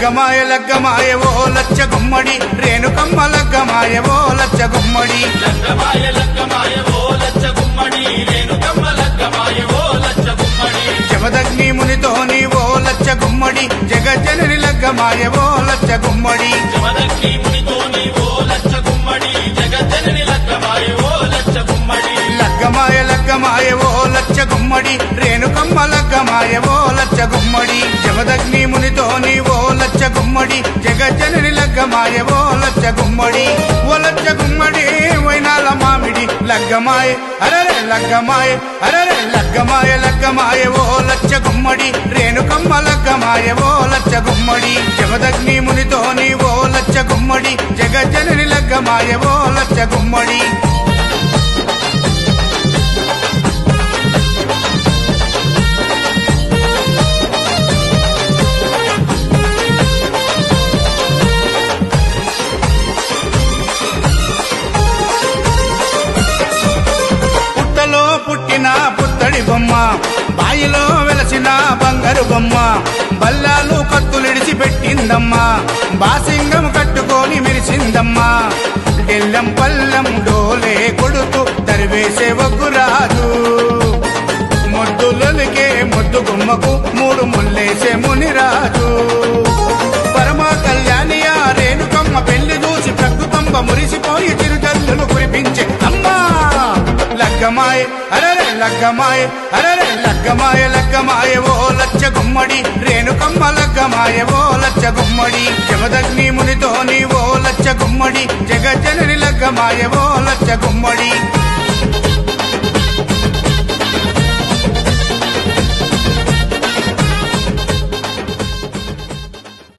లగ్గమాయ లగ్గమాయ ఓ లచ్చ గుమ్మడి రేణుకమ్మ లగ్గమాయ ఓ లచ్చ గుమ్మడి లగ్గమాయ లగ్గమాయ ఓ లచ్చ గుమ్మడి రేణుకమ్మ లగ్గమాయ ఓ లచ్చ గుమ్మడి జమదగ్ని మునితోని ఓ లచ్చ గుమ్మడి జగజ్జనని లగ్గమాయ ఓ లచ్చ గుమ్మడి జమదగ్ని మునితోని ఓ లచ్చ గుమ్మడి జగజ్జనని లగ్గమాయ ఓ లచ్చ గుమ్మడి లగ్గమాయ లగ్గమాయ ఓ లచ్చ గుమ్మడి రేణుకమ్మ లగ్గమాయ ఓ లచ్చ గుమ్మడి జమదగ్ని మునితోని ఓ లచ్చ గుమ్మడి జగజ్జనని లగ్గమాయ ఓ లచ్చ గుమ్మడి ఓ లచ్చ గుమ్మడి వైనాల మామిడి లగ్గమాయ అరరే లగ్గమాయ అరరే లగ్గమాయ లగ్గమాయ ఓ లచ్చ గుమ్మడి రేణుకమ్మ లగ్గమాయ ఓ లచ్చ గుమ్మడి జమదగ్ని మునితోని ఓ లచ్చ గుమ్మడి జగజ్జనని లగ్గమాయ ఓ లచ్చ గుమ్మడి పుట్టిన పుత్తడి బొమ్మ బాయిలో వెలసిన బంగారు బొమ్మ బల్లాలు కత్తులిడిచి పెట్టిందమ్మా బాసింగం కట్టుకొని మెరిసిందమ్మా డెల్లం పల్లం డోలే కొడుతూ తరివేసే ఒగ్గురాజు మొద్దులకే మొద్దు గుమ్మకు మూడు ముల్లేసే మునిరాజు పరమ కళ్యాణియ రేణుకమ్మ పెళ్లి చూసి ప్రకృతంబ మురిసిపోయి చిరుజల్లులు కురిపించే అమ్మా లగ్గమాయ అరరే లగ్గమాయ అరరే లగ్గమాయ లగ్గమాయ ఓ లచ్చ గుమ్మడి రేణుకమ్మ లగ్గమాయ ఓ లచ్చ గుమ్మడి జమదగ్ని మునితోని ఓ లచ్చ గుమ్మడి జగజ్జనని లగ్గమాయ ఓ లచ్చ గుమ్మడి